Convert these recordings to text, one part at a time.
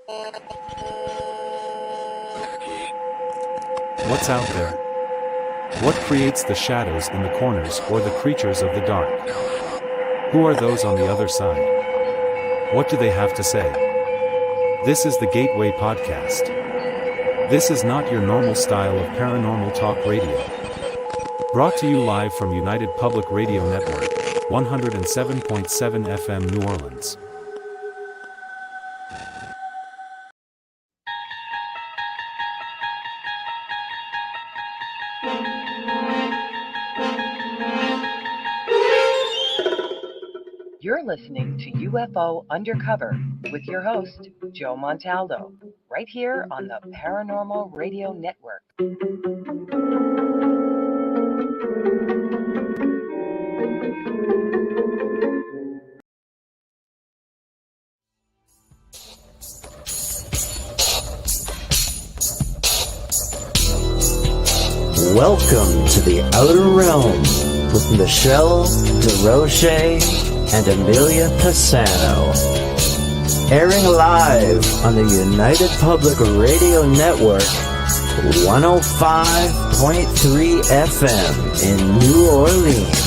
What's out there? What creates the shadows in the corners or the creatures of the dark? Who are those on the other side? What do they have to say? This is the Gateway Podcast. This is not your normal style of paranormal talk radio. Brought to you live from United Public Radio Network, 107.7 FM New Orleans. You're listening to UFO Undercover with your host, Joe Montaldo, right here on the Paranormal Radio Network. Welcome to the Outer Realm with Michelle DeRoche and Amelia Pisano. Airing live on the United Public Radio Network, 105.3 FM in New Orleans.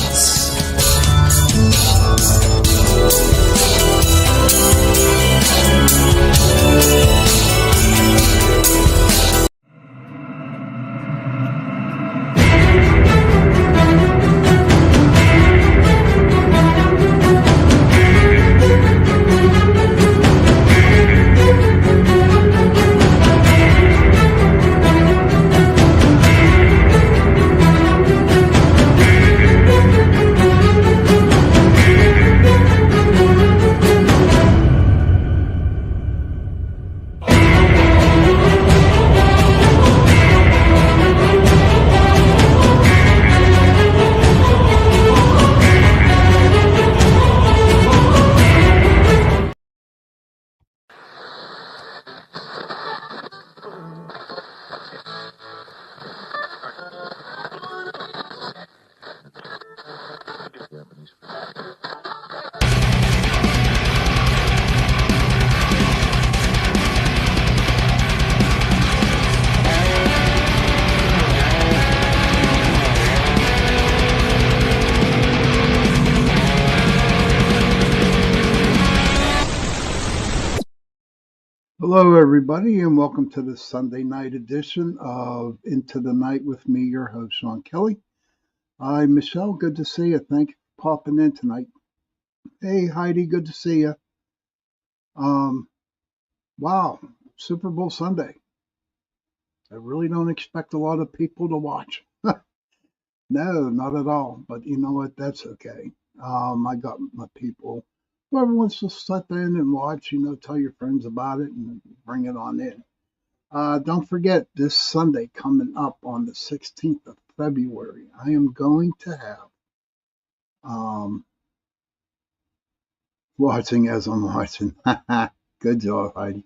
Hello, everybody, and welcome to the Sunday night edition of Into the Night with me, your host, Sean Kelly. Hi, Michelle. Good to see you. Thank you for popping in tonight. Hey, Heidi. Good to see you. Wow, Super Bowl Sunday. I really don't expect a lot of people to watch. No, not at all. But you know what? That's okay. I got my people. Whoever wants to sit in and watch, tell your friends about it and bring it on in. Don't forget, this Sunday coming up on the 16th of February, I am going to have, watching as I'm watching. Good job, Heidi.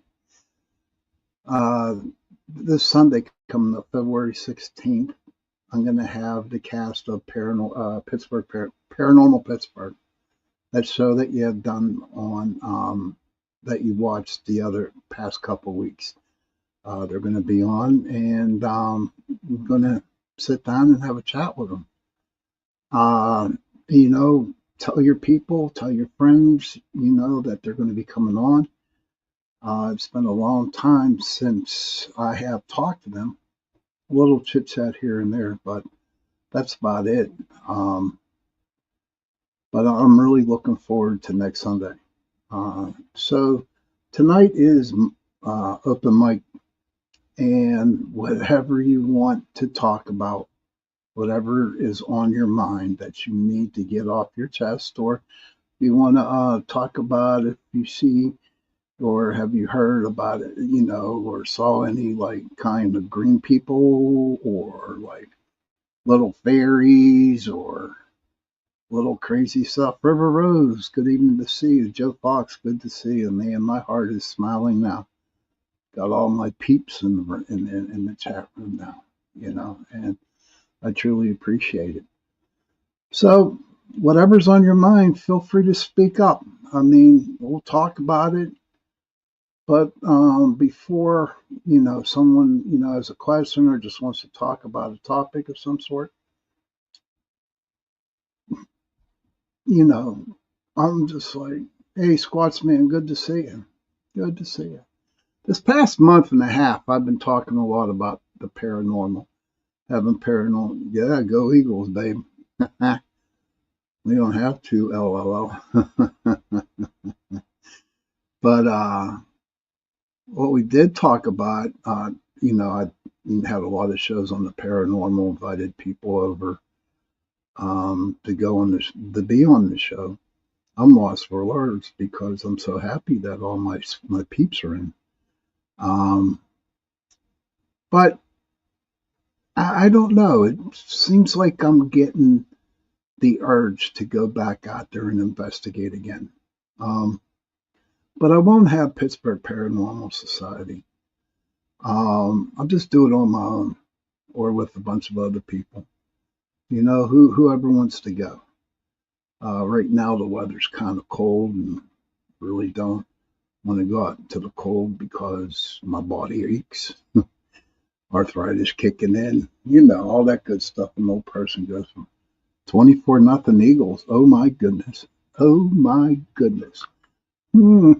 This Sunday coming up, February 16th, I'm going to have the cast of Paranormal Pittsburgh. That show that you have done on that you watched the other past couple weeks. They're going to be on, and we're going to sit down and have a chat with them. Tell your people, tell your friends, that they're going to be coming on. It's been a long time since I have talked to them. A little chit chat here and there, but that's about it. But I'm really looking forward to next Sunday. So tonight is open mic, and whatever you want to talk about, whatever is on your mind that you need to get off your chest, or you want to talk about if you see or have you heard about it, or saw any kind of green people or little fairies or little crazy stuff. River Rose, good evening to see you. Joe Fox, good to see you. Man, my heart is smiling now. Got all my peeps in the chat room now, and I truly appreciate it. So, whatever's on your mind, feel free to speak up. I mean, we'll talk about it, But before, someone, as a questioner just wants to talk about a topic of some sort, I'm just like, hey, Squatsman, good to see you. Good to see you. This past month and a half, I've been talking a lot about the paranormal, having paranormal. Yeah, go Eagles, babe. We don't have to, LOL. But what we did talk about, I had a lot of shows on the paranormal, invited people over to be on the show. I'm lost for words because I'm so happy that all my peeps are in. But I don't know. It seems like I'm getting the urge to go back out there and investigate again. But I won't have Pittsburgh Paranormal Society. I'll just do it on my own or with a bunch of other people. Whoever wants to go. Right now the weather's kind of cold and really don't want to go out into the cold because my body aches. Arthritis kicking in, all that good stuff an old person goes from. 24-0 Eagles. Oh my goodness. Oh my goodness. Oh,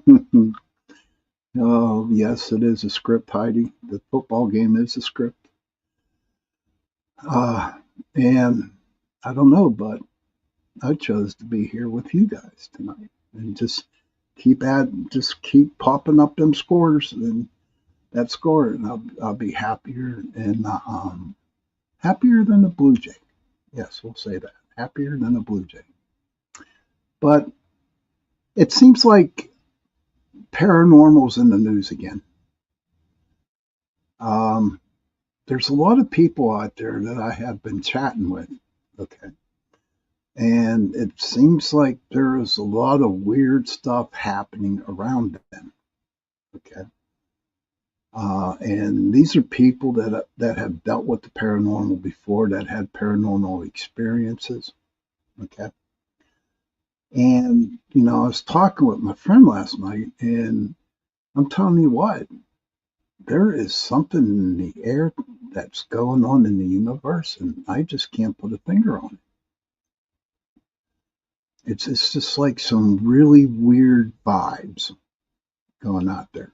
yes, it is a script, Heidi. The football game is a script. And I don't know, but I chose to be here with you guys tonight and just keep popping up them scores and that score, and I'll be happier and happier than a Blue Jay. Yes, we'll say that. Happier than a Blue Jay. But it seems like paranormal's in the news again. There's a lot of people out there that I have been chatting with, okay? And it seems like there is a lot of weird stuff happening around them, okay? And these are people that have dealt with the paranormal before, that had paranormal experiences, okay? And, I was talking with my friend last night, and I'm telling you what, there is something in the air that's going on in the universe, and I just can't put a finger on it. It's just like some really weird vibes going out there.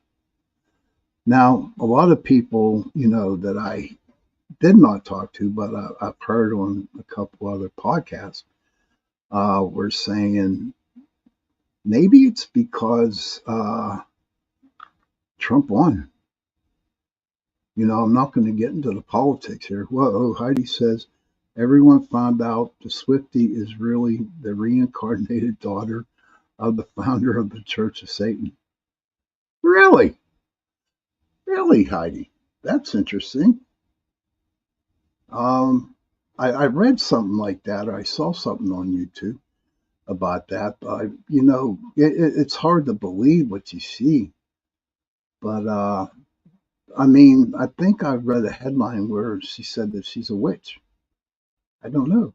Now, a lot of people, that I did not talk to, but I've heard on a couple other podcasts, were saying maybe it's because Trump won. I'm not going to get into the politics here. Whoa, Heidi says, everyone found out the Swiftie is really the reincarnated daughter of the founder of the Church of Satan. Really? Really, Heidi? That's interesting. I read something like that, or I saw something on YouTube about that. But, it's hard to believe what you see. But, I think I read a headline where she said that she's a witch. I don't know.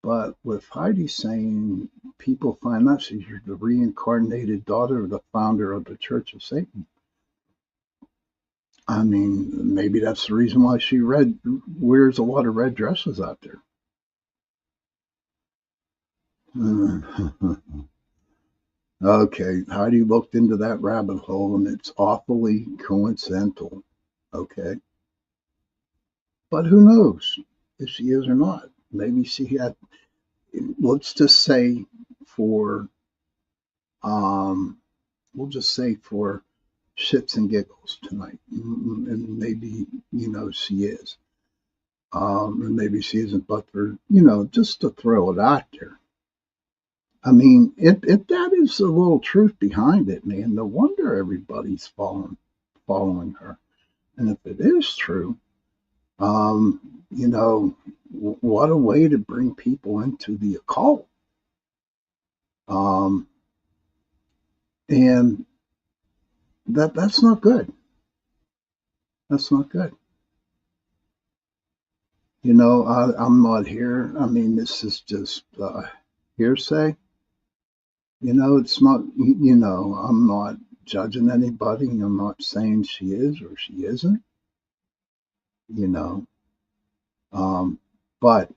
But with Heidi saying people find out she's the reincarnated daughter of the founder of the Church of Satan, maybe that's the reason why she wears a lot of red dresses out there. Okay, Heidi looked into that rabbit hole, and it's awfully coincidental. Okay. But who knows if she is or not? Maybe she had, let's just say for shits and giggles tonight, and maybe she is, and maybe she isn't, but for just to throw it out there. If that is a little truth behind it, man, no wonder everybody's following her. And if it is true, what a way to bring people into the occult. And that's not good. That's not good. I'm not here. This is just hearsay. It's not, I'm not judging anybody. I'm not saying she is or she isn't, you know. But,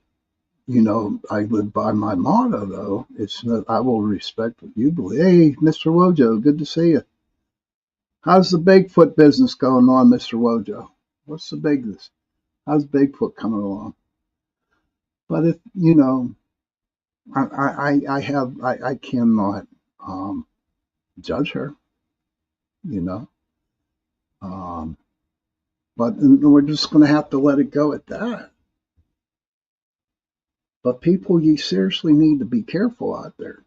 you know, I live by my motto, though. It's that I will respect what you believe. Hey, Mr. Wojo, good to see you. How's the Bigfoot business going on, Mr. Wojo? What's the business? How's Bigfoot coming along? But if, you know, I cannot judge her, you know. But we're just going to have to let it go at that. But people, you seriously need to be careful out there.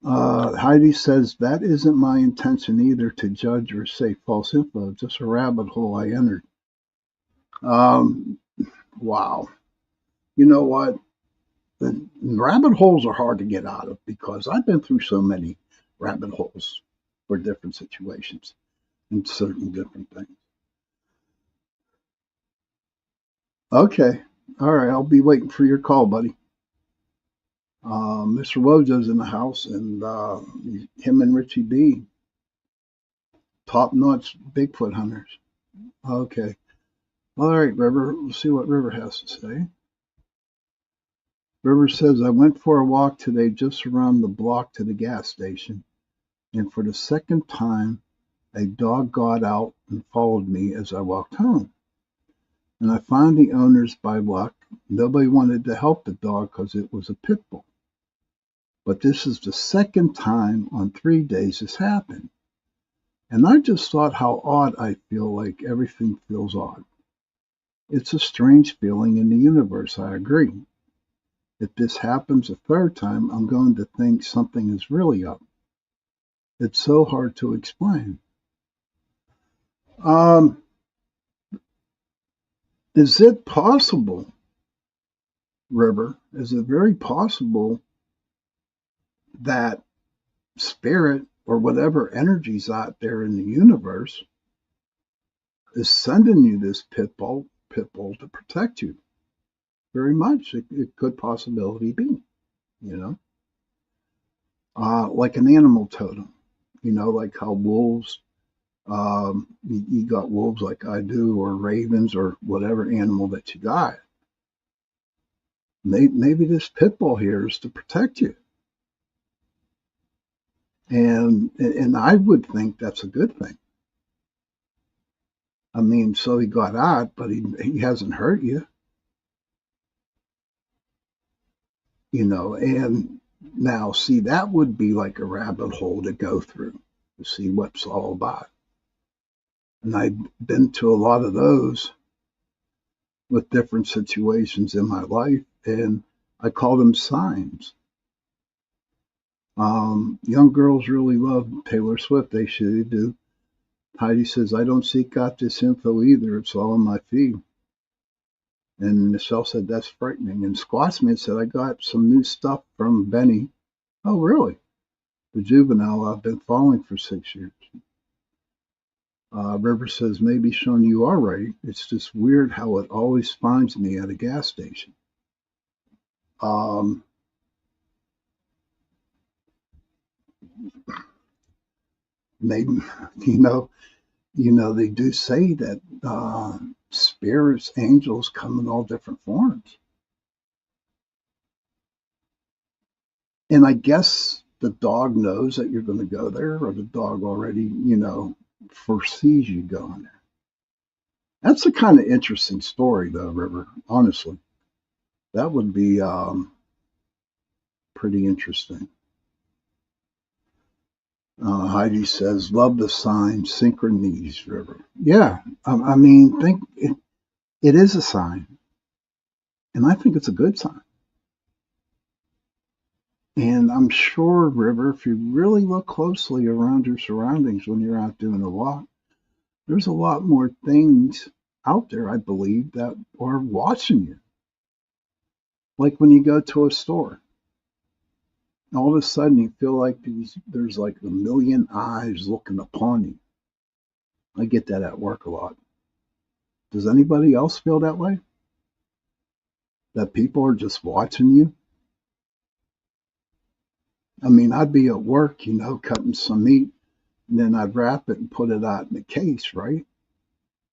Heidi says, that isn't my intention either, to judge or say false info, just a rabbit hole I entered. Wow. You know what? The rabbit holes are hard to get out of because I've been through so many rabbit holes for different situations and certain different things. Okay. All right. I'll be waiting for your call, buddy. Mr. Wojo's in the house, and him and Richie B, top-notch Bigfoot hunters. Okay. All right, River. We'll see what River has to say. River says, I went for a walk today just around the block to the gas station, and for the second time, a dog got out and followed me as I walked home. And I found the owners by luck. Nobody wanted to help the dog because it was a pit bull. But this is the second time on 3 days this happened. And I just thought how odd I feel, like everything feels odd. It's a strange feeling in the universe, I agree. If this happens a third time, I'm going to think something is really up. It's so hard to explain. Is it possible, River, is it very possible that spirit or whatever energy's out there in the universe is sending you this pit bull to protect you? Very much. It could possibility be, you know. Like an animal totem, you know, like how wolves, you got wolves like I do, or ravens, or whatever animal that you got. Maybe this pit bull here is to protect you. And I would think that's a good thing. I mean, so he got out, but he hasn't hurt you. You know, and now, see, that would be like a rabbit hole to go through to see what it's all about. And I've been to a lot of those with different situations in my life, and I call them signs. Young girls really love Taylor Swift. They should do. Heidi says, I don't seek out this info either. It's all on my feed. And Michelle said, that's frightening. And Squatchman said, I got some new stuff from Benny. Oh, really? The juvenile I've been following for 6 years. River says, maybe Sean, you are right. It's just weird how it always finds me at a gas station. Maybe, you know, they do say that spirits, angels come in all different forms. And I guess the dog knows that you're going to go there, or the dog already, you know, foresees you going there. That's a kind of interesting story, though, River, honestly. That would be pretty interesting. Heidi says, love the sign, synchronicities, River. Yeah, I mean, think it is a sign. And I think it's a good sign. And I'm sure, River, if you really look closely around your surroundings when you're out doing a walk, there's a lot more things out there, I believe, that are watching you. Like when you go to a store. All of a sudden you feel like there's like a million eyes looking upon you. I get that at work a lot. Does anybody else feel that way? That people are just watching you? I mean, I'd be at work, cutting some meat, and then I'd wrap it and put it out in the case, right?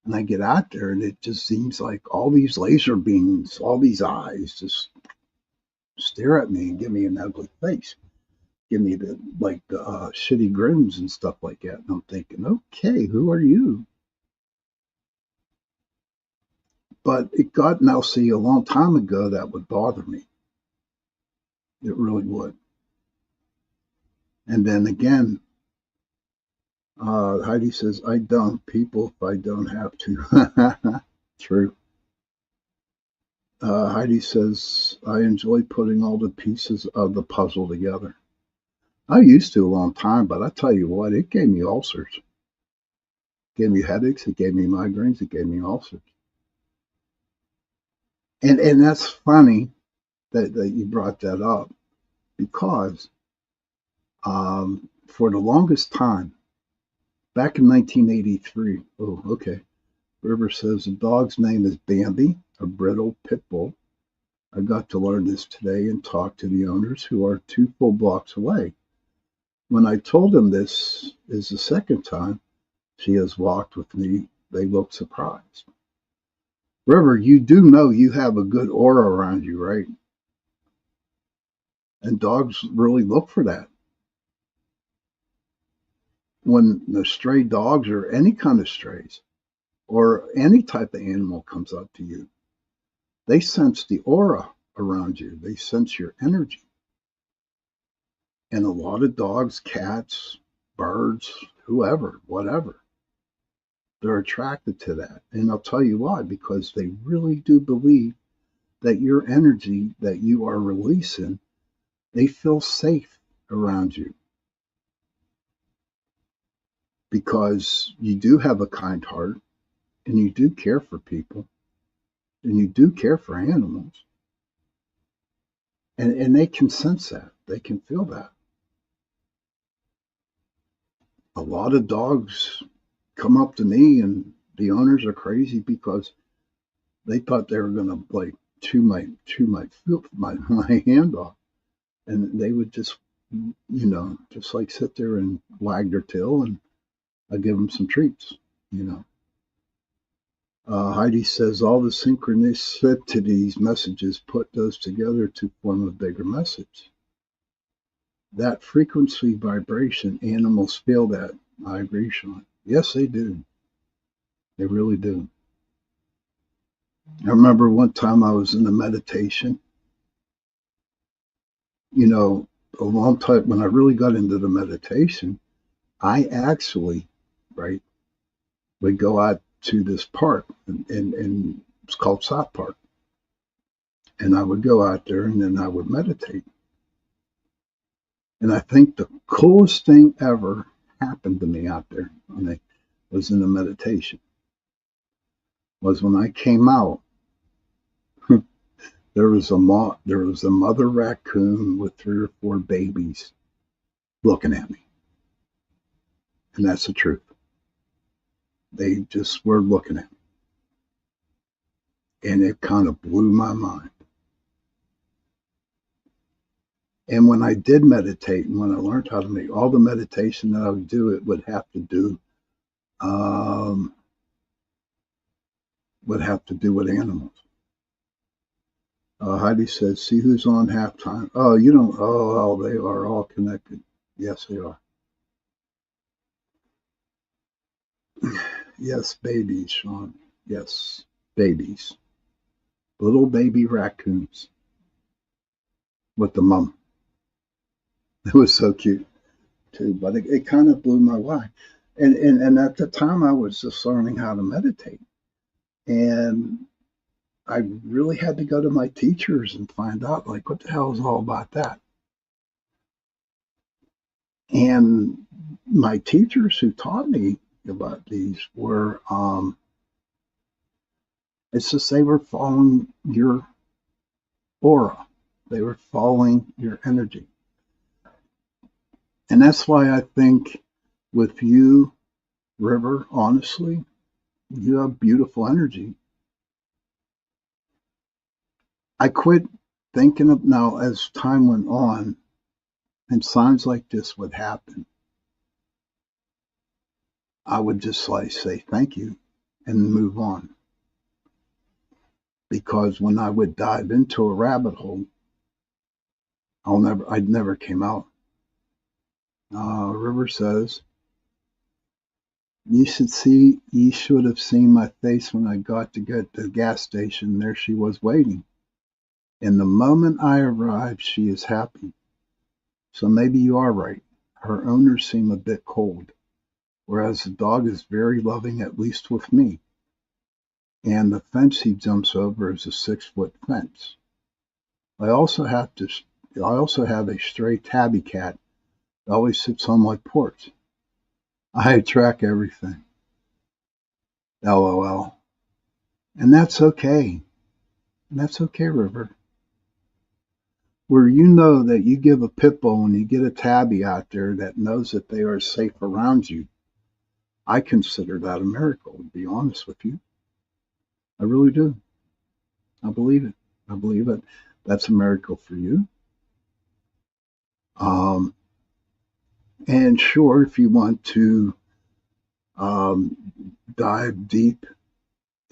And I get out there, and it just seems like all these laser beams, all these eyes just stare at me and give me an ugly face. Give me the shitty grins and stuff like that. And I'm thinking, okay, who are you? But it got, now see, a long time ago that would bother me. It really would. And then again, Heidi says, I dump people if I don't have to. True. Heidi says, I enjoy putting all the pieces of the puzzle together. I used to a long time, but I tell you what, it gave me ulcers. It gave me headaches, it gave me migraines, it gave me ulcers. And that's funny that you brought that up, because for the longest time, back in 1983, oh, okay, River says the dog's name is Bambi, a brittle pit bull. I got to learn this today and talk to the owners, who are 2 full blocks away. When I told them this is the second time she has walked with me, they looked surprised. River, you do know you have a good aura around you, right? And dogs really look for that. When the stray dogs, or any kind of strays, or any type of animal comes up to you, they sense the aura around you. They sense your energy. And a lot of dogs, cats, birds, whoever, whatever, they're attracted to that. And I'll tell you why, because they really do believe that your energy that you are releasing, they feel safe around you. Because you do have a kind heart, and you do care for people, and you do care for animals. And they can sense that. They can feel that. A lot of dogs come up to me, and the owners are crazy because they thought they were going to chew my hand off, and they would just just like sit there and wag their tail, and I give them some treats. Heidi says all the synchronicities messages, put those together to form a bigger message. That frequency vibration, animals feel that. I agree, Sean. Yes, they do. They really do. I remember one time I was in a meditation. A long time, when I really got into the meditation, I actually, would go out to this park, and it's called South Park. And I would go out there, and then I would meditate. And I think the coolest thing ever happened to me out there when I was in the meditation was when I came out. There was a mother raccoon with 3 or 4 babies looking at me. And that's the truth. They just were looking at me. And it kind of blew my mind. And when I did meditate, and when I learned how to make all the meditation that I would do, it would have to do with animals. Heidi says, see who's on halftime. Oh, you don't. Oh, they are all connected. Yes, they are. Yes, babies, Sean. Yes, babies. Little baby raccoons with the mom. It was so cute, too. But it kind of blew my mind. And at the time, I was just learning how to meditate. And I really had to go to my teachers and find out, what the hell is all about that? And my teachers who taught me about these were, it's just they were following your aura. They were following your energy. And that's why I think with you, River, honestly, you have beautiful energy. I quit thinking of, now as time went on and signs like this would happen, I would just like say thank you and move on. Because when I would dive into a rabbit hole, I'd never came out. River says, ye should have seen my face when I got to get to the gas station. There she was waiting. And the moment I arrived, she is happy. So maybe you are right. Her owners seem a bit cold, whereas the dog is very loving, at least with me. And the fence he jumps over is a 6-foot fence. I also have a stray tabby cat that always sits on my porch. I track everything. LOL. And that's okay. And that's okay, River. Where you know that you give a pit bull and you get a tabby out there that knows that they are safe around you, I consider that a miracle, to be honest with you. I really do. I believe it. I believe it. That's a miracle for you. And sure, if you want to dive deep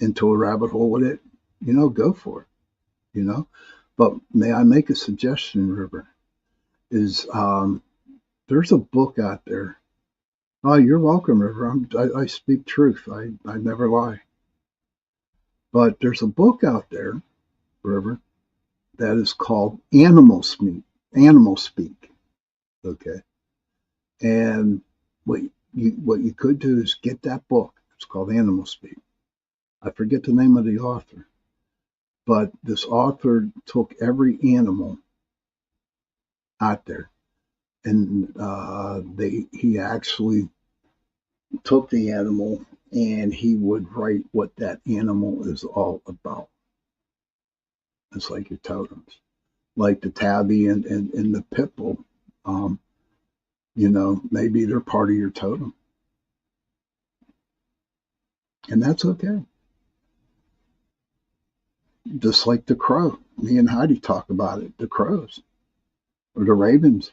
into a rabbit hole with it, go for it, But may I make a suggestion, River? Is there's a book out there. Oh, you're welcome, River. I speak truth. I never lie. But there's a book out there, River, that is called Animal Speak. Okay. And what you could do is get that book. It's called Animal Speak. I forget the name of the author, but this author took every animal out there, and he actually took the animal and he would write what that animal is all about. It's like your totems, like the tabby and the pit bull. Maybe they're part of your totem. And that's okay. Just like the crow. Me and Heidi talk about it. The crows or the ravens.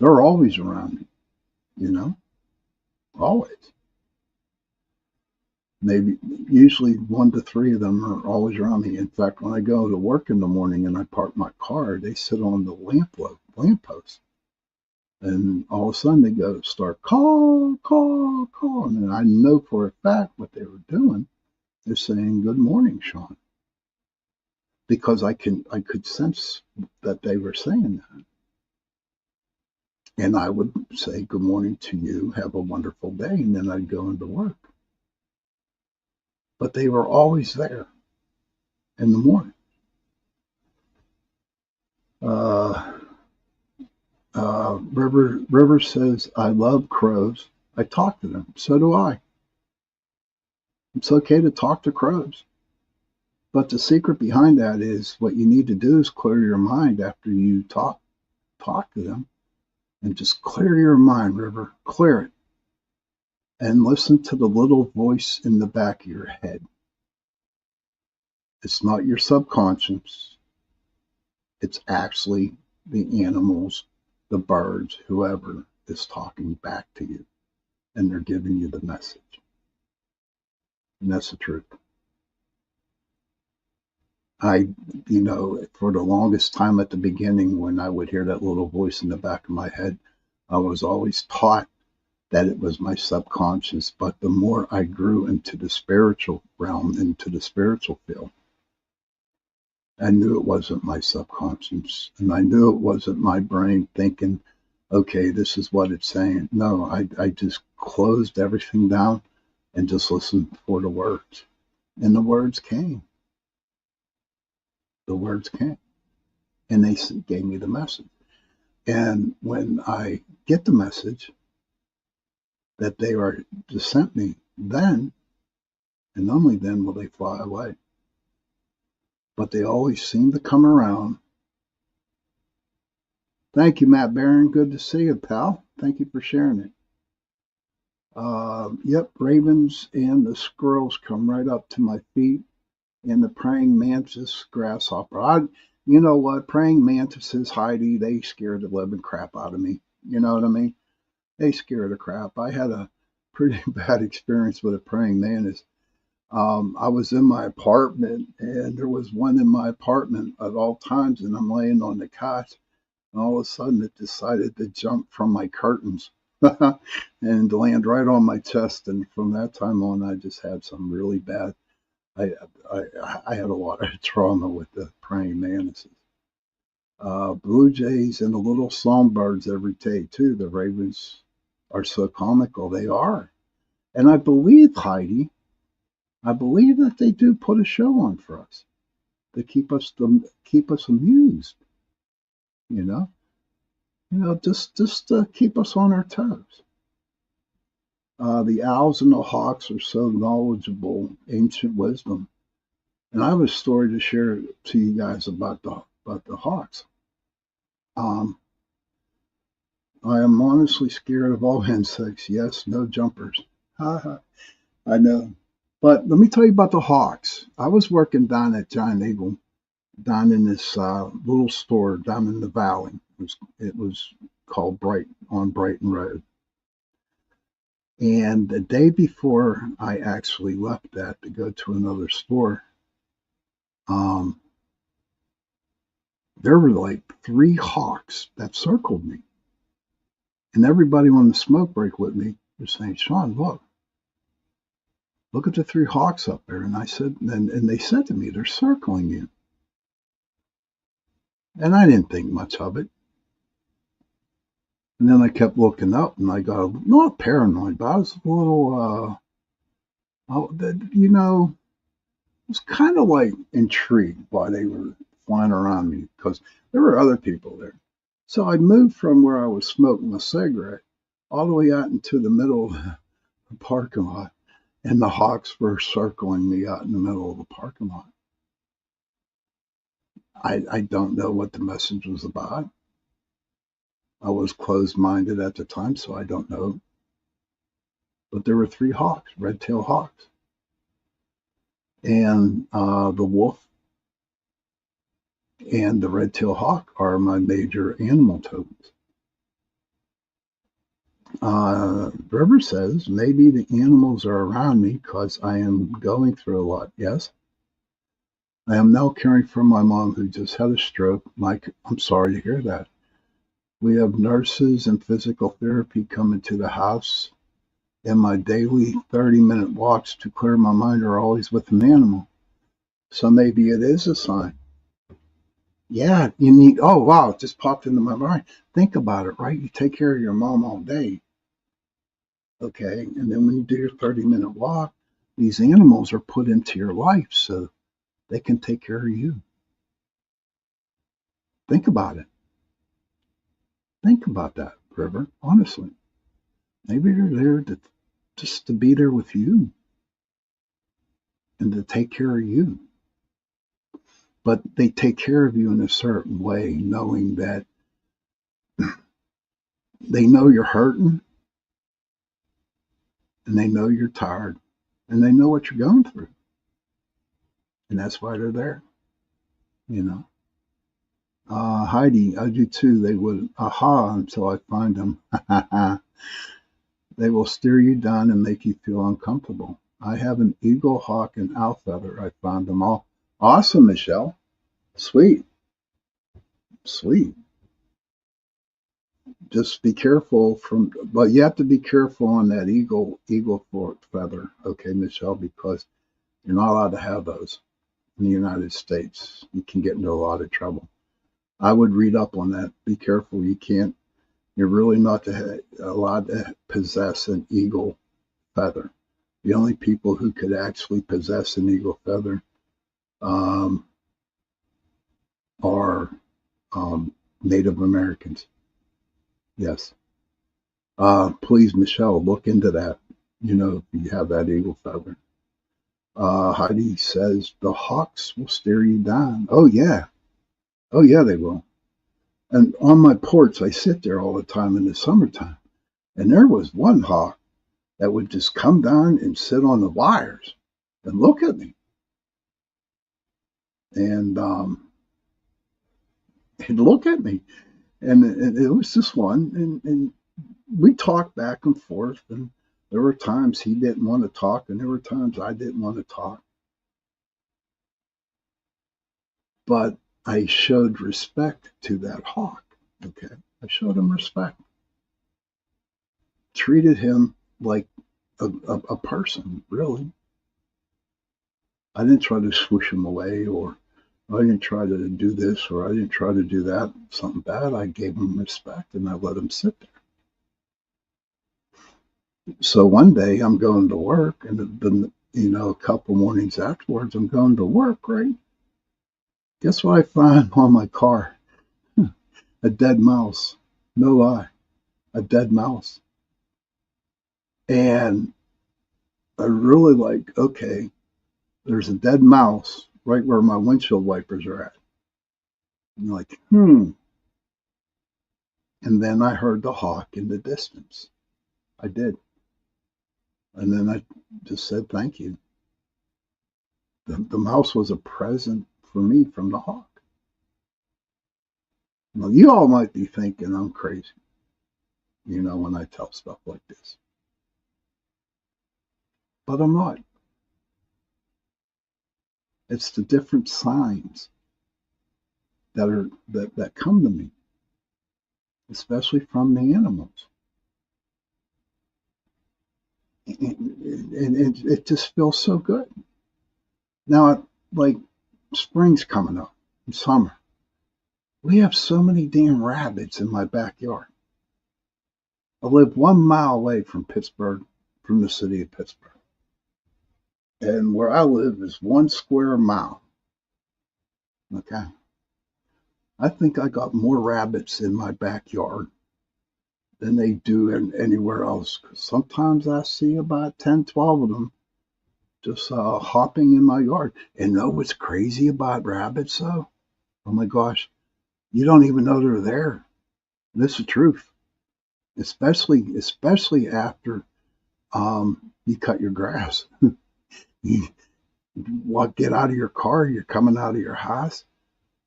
They're always around me, always. Maybe usually 1 to 3 of them are always around me. In fact, when I go to work in the morning and I park my car, they sit on the lamppost. And all of a sudden they start call. And I know for a fact what they were doing. They're saying, good morning, Sean. Because I could sense that they were saying that. And I would say, good morning to you, have a wonderful day, and then I'd go into work. But they were always there in the morning. River says, I love crows. I talk to them. So do I. It's okay to talk to crows. But the secret behind that is what you need to do is clear your mind after you talk to them. And just clear your mind, River. Clear it. And listen to the little voice in the back of your head. It's not your subconscious. It's actually the animals, the birds, whoever is talking back to you. And they're giving you the message. And that's the truth. For the longest time at the beginning, when I would hear that little voice in the back of my head, I was always taught that it was my subconscious. But the more I grew into the spiritual realm, into the spiritual field, I knew it wasn't my subconscious. And I knew it wasn't my brain thinking, okay, this is what it's saying. No, I just closed everything down and just listened for the words. And the words came. The words came. And they gave me the message. And when I get the message that they are to send me, then, and only then will they fly away. But they always seem to come around. Thank you, Matt Barron. Good to see you, pal. Thank you for sharing it. Yep, ravens and the squirrels come right up to my feet, and the praying mantis grasshopper. You know what? Praying mantises, Heidi, they scare the living crap out of me. You know what I mean? They scare the crap. I had a pretty bad experience with a praying mantis. I was in my apartment, and there was one in my apartment at all times, and I'm laying on the couch, and all of a sudden it decided to jump from my curtains and land right on my chest. And from that time on, I just had some really bad. I I had a lot of trauma with the praying mantises. Blue jays and the little songbirds every day too. The ravens are so comical. They are, and I believe, Heidi, I believe that they do put a show on for us to keep us amused. You know, just to keep us on our toes. The owls and the hawks are so knowledgeable, ancient wisdom. And I have a story to share to you guys about the hawks. Um, I am honestly scared of all insects. Yes, no jumpers. I know. But let me tell you about the hawks. I was working down at Giant Eagle, down in this little store down in the valley. It was called Brighton Road. And the day before I actually left that to go to another store, um, there were like 3 hawks that circled me. And everybody on the smoke break with me was saying, Sean, look at the 3 hawks up there. And I said, and they said to me, they're circling you. And I didn't think much of it. And then I kept looking up, and I got not paranoid, but I was a little, it was kind of like intrigued why they were flying around me because there were other people there. So I moved from where I was smoking a cigarette all the way out into the middle of the parking lot, and the hawks were circling me out in the middle of the parking lot. I don't know what the message was about. I was closed-minded at the time, so I don't know. But there were 3 hawks, red-tailed hawks. And the wolf and the red-tailed hawk are my major animal totems. River says, maybe the animals are around me because I am going through a lot. Yes. I am now caring for my mom who just had a stroke. Mike, I'm sorry to hear that. We have nurses and physical therapy coming to the house, and my daily 30-minute walks to clear my mind are always with an animal. So maybe it is a sign. Yeah, you need, oh wow, it just popped into my mind. Think about it, right? You take care of your mom all day, okay? And then when you do your 30-minute walk, these animals are put into your life so they can take care of you. Think about it. Think about that, River, honestly. Maybe they're there just to be there with you and to take care of you. But they take care of you in a certain way, knowing that they know you're hurting and they know you're tired and they know what you're going through. And that's why they're there, you know. Heidi, I do too. They would, until I find them. They will steer you down and make you feel uncomfortable. I have an eagle, hawk, and owl feather. I found them all. Awesome, Michelle. Sweet. Sweet. Just be careful but you have to be careful on that eagle feather, okay, Michelle, because you're not allowed to have those in the United States. You can get into a lot of trouble. I would read up on that. Be careful. You're really not allowed to possess an eagle feather. The only people who could actually possess an eagle feather are Native Americans. Yes. Please, Michelle, look into that. If you have that eagle feather. Heidi says the hawks will stare you down. Oh, yeah. Oh, yeah, they will. And on my porch, I sit there all the time in the summertime. And there was one hawk that would just come down and sit on the wires and look at me. And he'd look at me, and it was this one, and we talked back and forth, and there were times he didn't want to talk, and there were times I didn't want to talk. But I showed respect to that hawk. Okay, I showed him respect. Treated him like a person, really. I didn't try to swoosh him away, or I didn't try to do this, or I didn't try to do that, something bad. I gave him respect, and I let him sit there. So one day I'm going to work, and then, a couple mornings afterwards, I'm going to work, right? Guess what I find on my car? A dead mouse. No lie. A dead mouse. And I really okay, there's a dead mouse right where my windshield wipers are at. And like, And then I heard the hawk in the distance. I did. And then I just said, thank you. The mouse was a present for me from the hawk. Now, you all might be thinking I'm crazy, when I tell stuff like this. But I'm not. It's the different signs that come to me, especially from the animals. And it just feels so good. Now, like spring's coming up, and summer. We have so many damn rabbits in my backyard. I live 1 mile away from Pittsburgh, from the city of Pittsburgh. And where I live is 1 square mile. Okay. I think I got more rabbits in my backyard than they do anywhere else. 'Cause sometimes I see about 10, 12 of them just hopping in my yard. And know what's crazy about rabbits, though? Oh my gosh, you don't even know they're there. This is the truth. Especially after you cut your grass. You get out of your car, you're coming out of your house.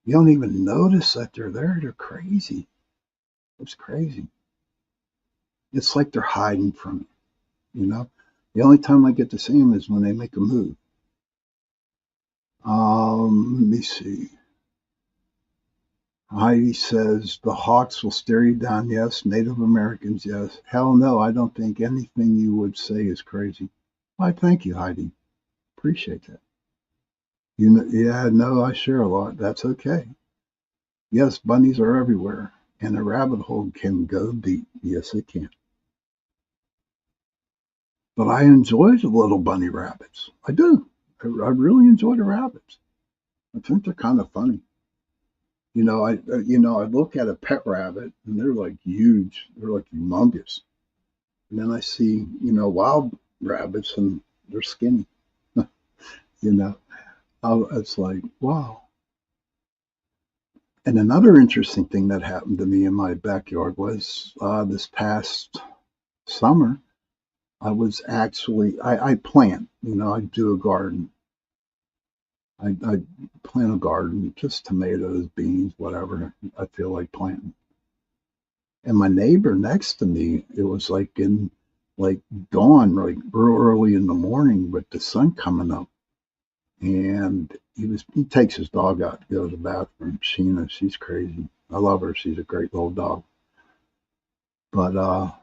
You don't even notice that they're there. They're crazy. It's crazy. It's like they're hiding from you, The only time I get to see them is when they make a move. Let me see. Heidi says, the hawks will stare you down. Yes. Native Americans, yes. Hell no, I don't think anything you would say is crazy. Why, thank you, Heidi. Appreciate that. Yeah, no, I share a lot. That's okay. Yes, bunnies are everywhere, and a rabbit hole can go deep. Yes, it can. But I enjoy the little bunny rabbits. I do. I really enjoy the rabbits. I think they're kind of funny. I look at a pet rabbit, and they're like huge. They're like humongous. And then I see, wild rabbits, and they're skinny. It's like, wow. And another interesting thing that happened to me in my backyard was this past summer, I was actually, I plant, I do a garden. I plant a garden, just tomatoes, beans, whatever I feel like planting. And my neighbor next to me, it was like in dawn, like early in the morning with the sun coming up. And he takes his dog out to go to the bathroom. Sheena, she's crazy. I love her. She's a great little dog. But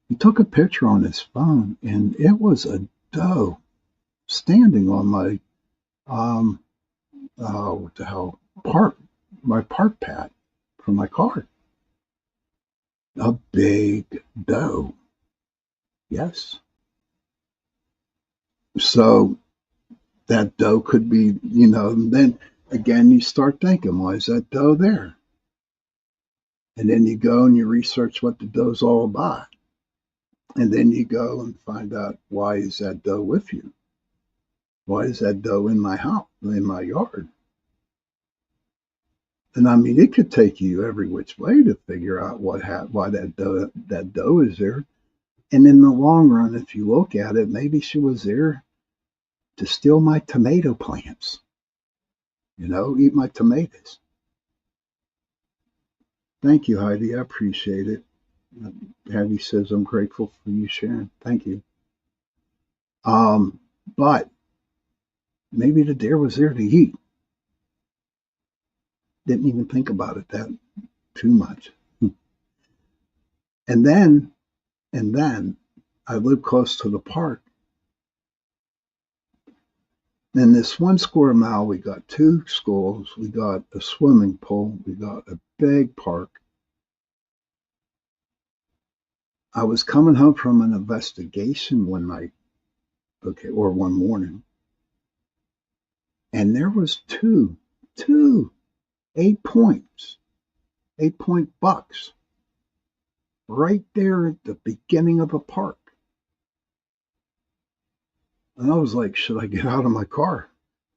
he took a picture on his phone, and it was a doe standing on my what the hell, my park pad for my car. A big doe. Yes. So that doe could be, then again, you start thinking, why is that doe there? And then you go and you research what the doe's all about. And then you go and find out, why is that doe with you? Why is that doe in my house, in my yard? And I mean, it could take you every which way to figure out why that doe is there. And in the long run, if you look at it, maybe she was there to steal my tomato plants. Eat my tomatoes. Thank you, Heidi. I appreciate it. Heidi says, I'm grateful for you sharing. Thank you. But maybe the deer was there to eat. Didn't even think about it that too much. And then I live close to the park. In this 1 square mile, we got 2 schools, we got a swimming pool, we got a big park. I was coming home from an investigation one night, or one morning, and there was two 8-point bucks right there at the beginning of the park. And I was like, should I get out of my car?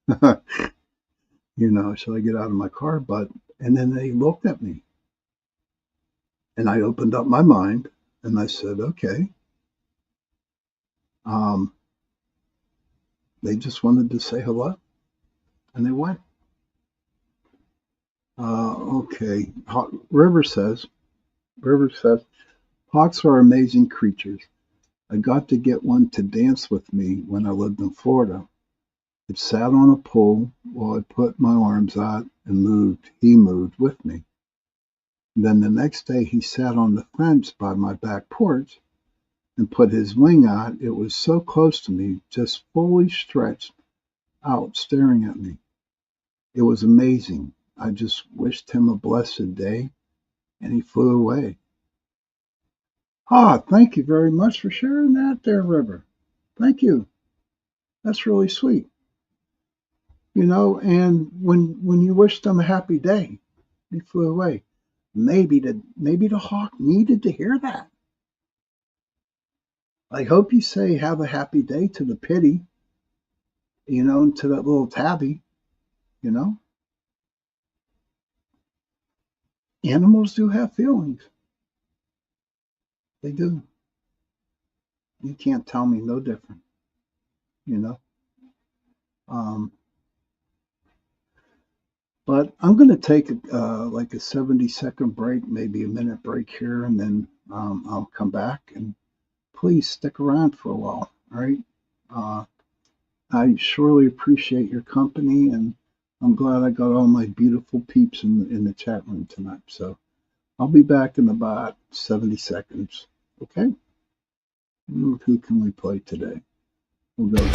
Should I get out of my car? And then they looked at me. And I opened up my mind and I said, okay. They just wanted to say hello. And they went. Okay. River says, hawks are amazing creatures. I got to get one to dance with me when I lived in Florida. It sat on a pole while I put my arms out and moved. He moved with me. And then the next day he sat on the fence by my back porch and put his wing out. It was so close to me, just fully stretched out, staring at me. It was amazing. I just wished him a blessed day, and he flew away. Thank you very much for sharing that there, River. Thank you. That's really sweet. And when you wished him a happy day, he flew away. Maybe the hawk needed to hear that. I hope you say have a happy day to the pitty, and to that little tabby, Animals do have feelings. They do. You can't tell me no different, But I'm going to take like a 70-second break, maybe a minute break here, and then I'll come back. And please stick around for a while, all right? I surely appreciate your company, and I'm glad I got all my beautiful peeps in the chat room tonight. So I'll be back in about 70 seconds, okay? Who can we play today? We'll go.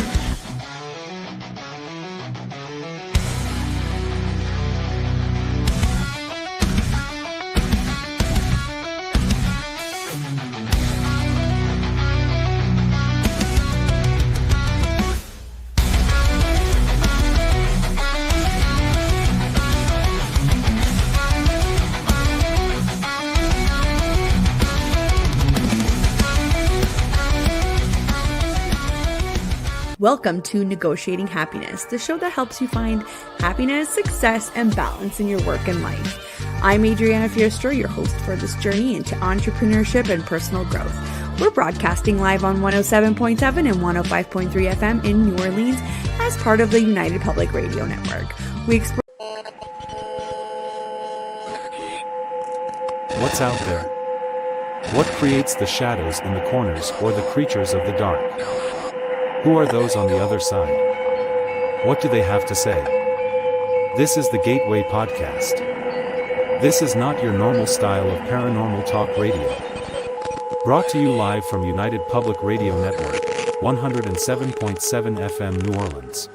Welcome to Negotiating Happiness, the show that helps you find happiness, success, and balance in your work and life. I'm Adriana Fiestro, your host for this journey into entrepreneurship and personal growth. We're broadcasting live on 107.7 and 105.3 FM in New Orleans as part of the United Public Radio Network. We explore What's out there? What creates the shadows in the corners or the creatures of the dark? Who are those on the other side? What do they have to say? This is the Gateway Podcast. This is not your normal style of paranormal talk radio. Brought to you live from United Public Radio Network, 107.7 FM New Orleans.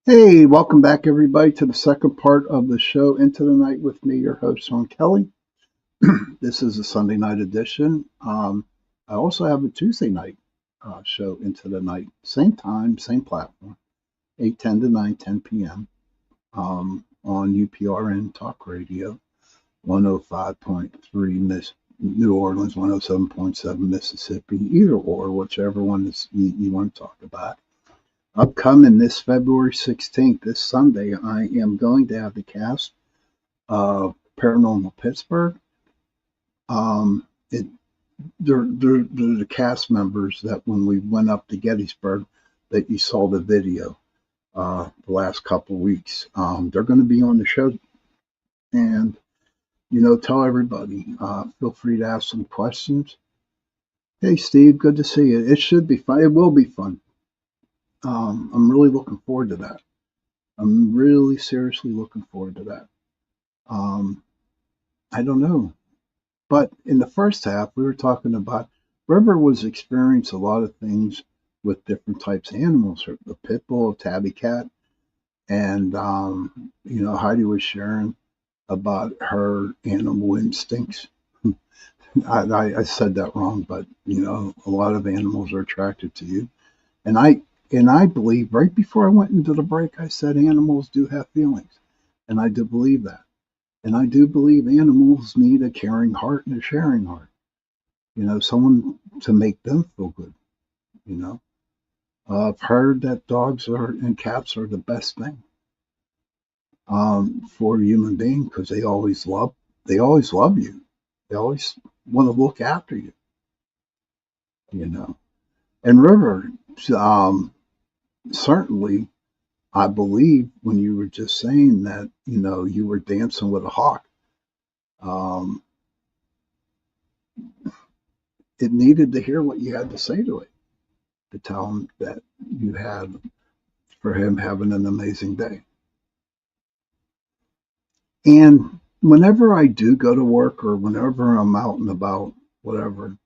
Hey, welcome back everybody to the second part of the show, Into the Night with me, your host, Sean Kelly. This is a Sunday night edition. I also have a Tuesday night show into the night. Same time, same platform, 8:10 to 9:10 p.m. On UPRN Talk Radio, 105.3 New Orleans, 107.7 Mississippi, either or, whichever one you want to talk about. Upcoming this February 16th, this Sunday, I am going to have the cast of Paranormal Pittsburgh. They're the cast members that when we went up to Gettysburg, that you saw the video the last couple of weeks. They're going to be on the show, and tell everybody. Feel free to ask some questions. Hey, Steve, good to see you. It should be fun. It will be fun. I'm really looking forward to that. I'm really seriously looking forward to that. I don't know. But in the first half, we were talking about River was experiencing a lot of things with different types of animals, a pit bull, a tabby cat, and Heidi was sharing about her animal instincts. I said that wrong, but a lot of animals are attracted to you, and I believe right before I went into the break, I said animals do have feelings, and I do believe that. And I do believe animals need a caring heart and a sharing heart. Someone to make them feel good. I've heard that dogs and cats are the best thing for a human being because they always love you. They always want to look after you. And River, certainly. I believe when you were just saying that, you were dancing with a hawk, it needed to hear what you had to say to it, to tell him that you had, for him having an amazing day. And whenever I do go to work or whenever I'm out and about, whatever,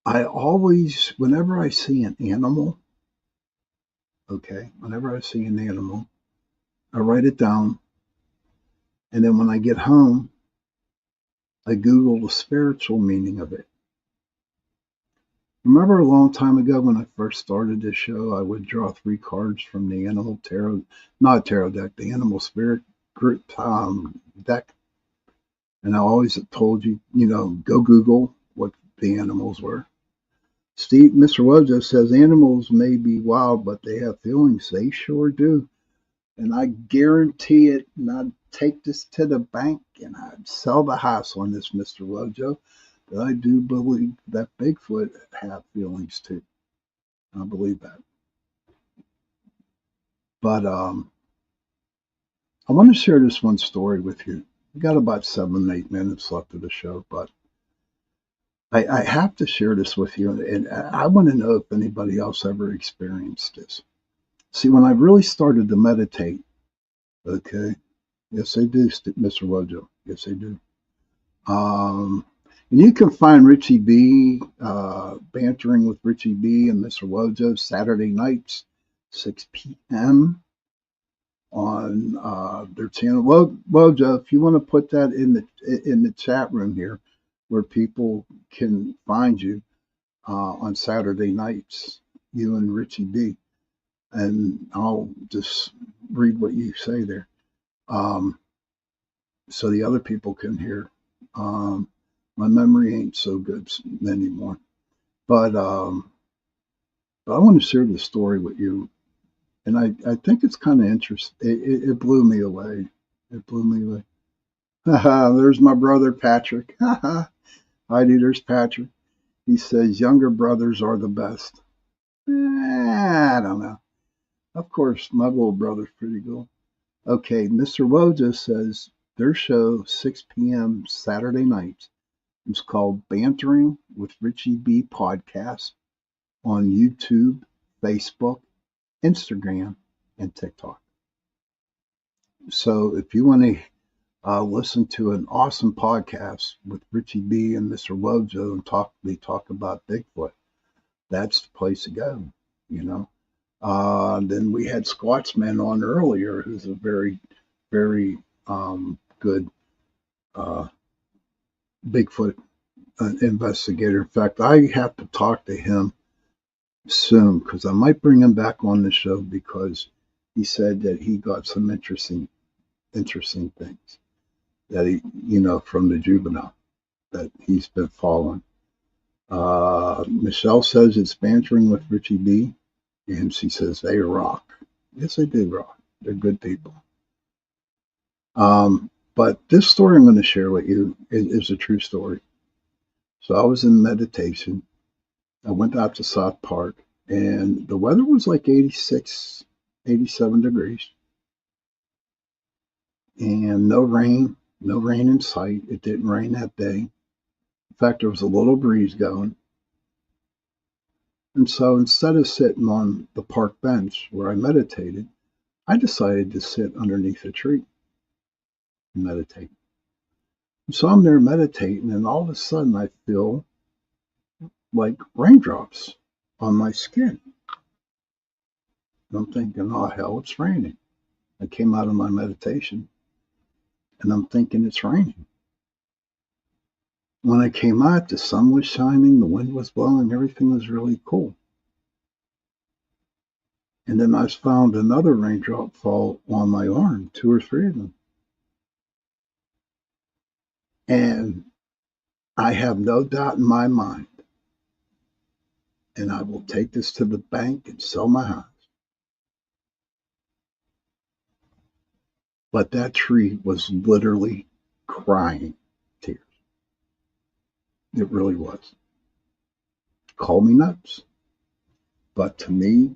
whenever I see an animal, whenever I see an animal, I write it down, and then when I get home, I Google the spiritual meaning of it. Remember a long time ago when I first started this show, I would draw 3 cards from the animal tarot, not tarot deck, the animal spirit group deck, and I always told you, go Google what the animals were. Mr. Wojo says animals may be wild, but they have feelings. They sure do. And I guarantee it, and I'd take this to the bank and I'd sell the house on this, Mr. Wojo, that I do believe that Bigfoot have feelings too. I believe that. But I want to share this one story with you. We got about 7, 8 minutes left of the show, but I have to share this with you, and I want to know if anybody else ever experienced this. See, when I really started to meditate, okay, yes, I do, Mr. Wojo, yes, I do. And you can find Richie B, Bantering with Richie B and Mr. Wojo, Saturday nights, 6 p.m. on their channel. Wojo, if you want to put that in the chat room here, where people can find you on Saturday nights, you and Richie B. And I'll just read what you say there, so the other people can hear. My memory ain't so good anymore. But I want to share this story with you. And I think it's kind of interesting. It blew me away. It blew me away. There's my brother, Patrick. Heidi, there's Patrick. He says, younger brothers are the best. I don't know. Of course, my little brother's pretty cool. Okay, Mr. Wojo says their show, 6 p.m. Saturday nights, is called Bantering with Richie B Podcast on YouTube, Facebook, Instagram, and TikTok. So if you want to listen to an awesome podcast with Richie B and Mr. Wojo and they talk about Bigfoot, that's the place to go, Then we had Squatchman on earlier, who's a very, very good Bigfoot investigator. In fact, I have to talk to him soon because I might bring him back on the show because he said that he got some interesting things that he, from the juvenile that he's been following. Michelle says it's bantering with Richie B, and she says they rock. Yes, they do rock. They're good people. But this story I'm going to share with you is a true story. So I was in meditation. I went out to South Park, and the weather was like 86, 87 degrees. And no rain in sight. It didn't rain that day. In fact, there was a little breeze going. And so instead of sitting on the park bench where I meditated, I decided to sit underneath a tree and meditate. And so I'm there meditating, and all of a sudden I feel like raindrops on my skin. And I'm thinking, oh, hell, it's raining. I came out of my meditation, and I'm thinking it's raining. When I came out, the sun was shining, the wind was blowing, everything was really cool. And then I found another raindrop fall on my arm, 2 or 3 of them. And I have no doubt in my mind, and I will take this to the bank and sell my house. But that tree was literally crying tears. It really was. Call me nuts. But to me,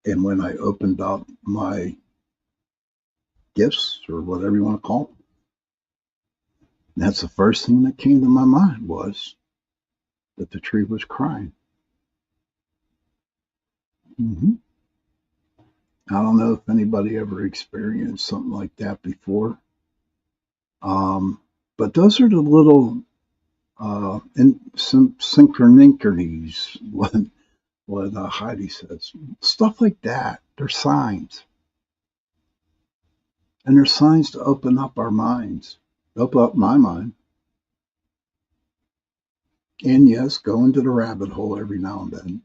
and when I opened up my gifts, or whatever you want to call them, that's the first thing that came to my mind was that the tree was crying. I don't know if anybody ever experienced something like that before. But those are the little synchronicities, what Heidi says. Stuff like that. They're signs. And they're signs to open up our minds. Open up my mind. And yes, go into the rabbit hole every now and then.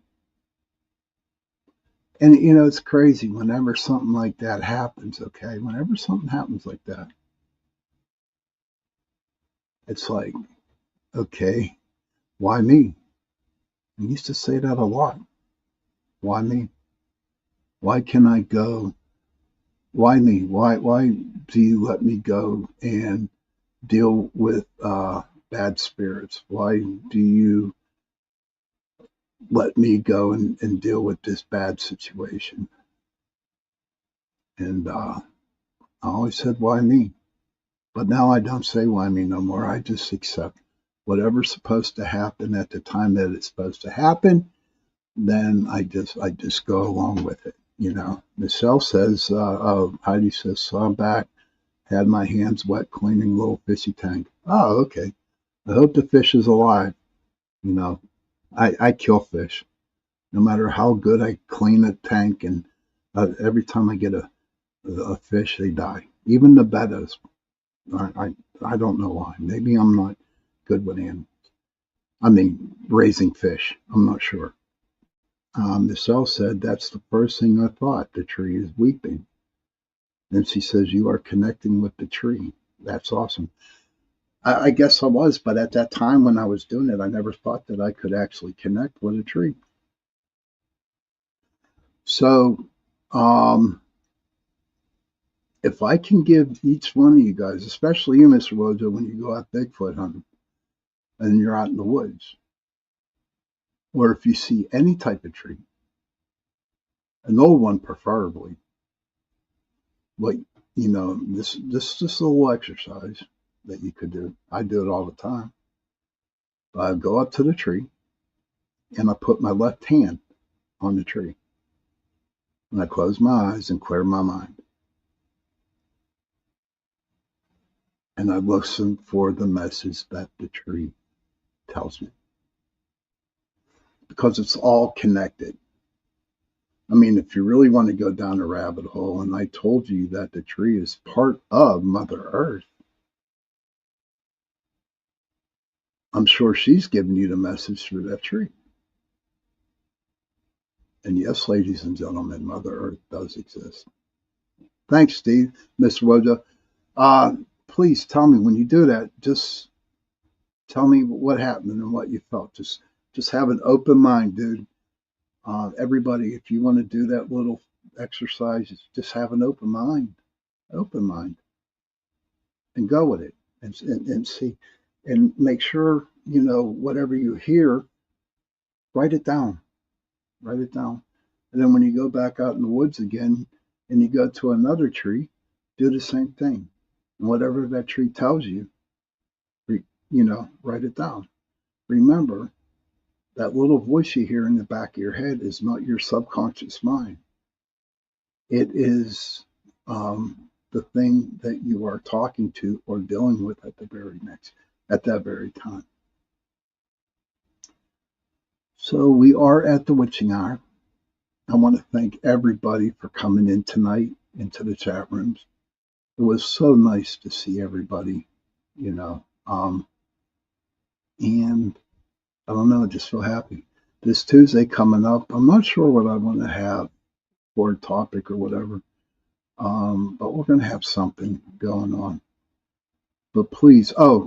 And, it's crazy whenever something like that happens, okay? Whenever something happens like that, it's like, okay, why me? I used to say that a lot. Why me? Why can I go? Why me? Why do you let me go and deal with bad spirits? Why do you let me go and deal with this bad situation? And I always said, why me? But now I don't say why me no more. I just accept whatever's supposed to happen at the time that it's supposed to happen. Then I just go along with it. Michelle says, Heidi says, so I'm back, had my hands wet cleaning little fishy tank. Oh, okay. I hope the fish is alive. I kill fish. No matter how good I clean a tank, and every time I get a fish, they die. Even the bettas. I don't know why. Maybe I'm not good with animals. I mean, raising fish. I'm not sure. Michelle said, that's the first thing I thought. The tree is weeping. Then she says, you are connecting with the tree. That's awesome. I guess I was, but at that time when I was doing it, I never thought that I could actually connect with a tree. So, if I can give each one of you guys, especially you, Mr. Wojo, when you go out Bigfoot hunting and you're out in the woods, or if you see any type of tree, an old one preferably, like, this little exercise that you could do. I do it all the time. I go up to the tree and I put my left hand on the tree. And I close my eyes and clear my mind. And I listen for the message that the tree tells me. Because it's all connected. I mean, if you really want to go down a rabbit hole, and I told you that the tree is part of Mother Earth, I'm sure she's giving you the message through that tree. And yes, ladies and gentlemen, Mother Earth does exist. Thanks, Steve. Miss Roja. Please tell me when you do that, just tell me what happened and what you felt. Just have an open mind, dude. Everybody, if you want to do that little exercise, just have an open mind, and go with it, and see, and make sure whatever you hear, write it down, and then when you go back out in the woods again, and you go to another tree, do the same thing, and whatever that tree tells you, write it down. Remember, that little voice you hear in the back of your head is not your subconscious mind. It is the thing that you are talking to or dealing with at that very time. So we are at the witching hour. I want to thank everybody for coming in tonight into the chat rooms. It was so nice to see everybody, and I don't know, I just feel happy. This Tuesday coming up, I'm not sure what I want to have for a topic or whatever, but we're going to have something going on. But please, I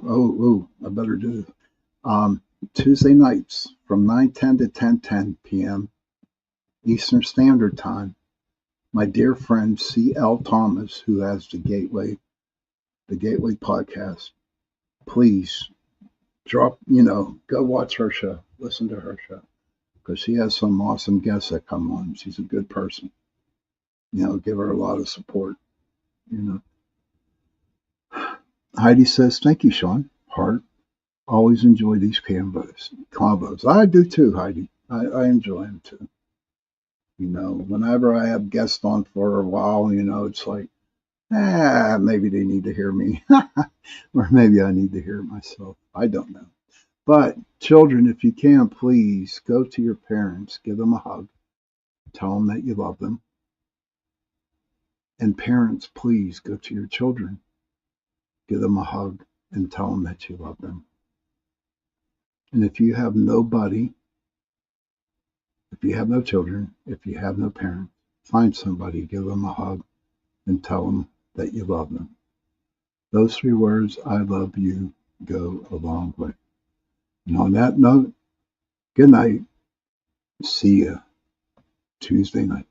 better do it. Tuesday nights from 9:10 to 10:10 p.m. Eastern Standard Time, my dear friend C.L. Thomas, who has the Gateway podcast, please go watch her show, listen to her show, because she has some awesome guests that come on. She's a good person. Give her a lot of support. Heidi says, thank you, Sean. Heart. Always enjoy these combos. I do too, Heidi. I enjoy them too. Whenever I have guests on for a while, it's like, maybe they need to hear me. Or maybe I need to hear it myself. I don't know. But children, if you can, please go to your parents, give them a hug, tell them that you love them. And parents, please go to your children, give them a hug, and tell them that you love them. And if you have nobody, if you have no children, if you have no parents, find somebody, give them a hug, and tell them that you love them. Those 3 words, I love you, go a long way. And on that note, good night. See you Tuesday night.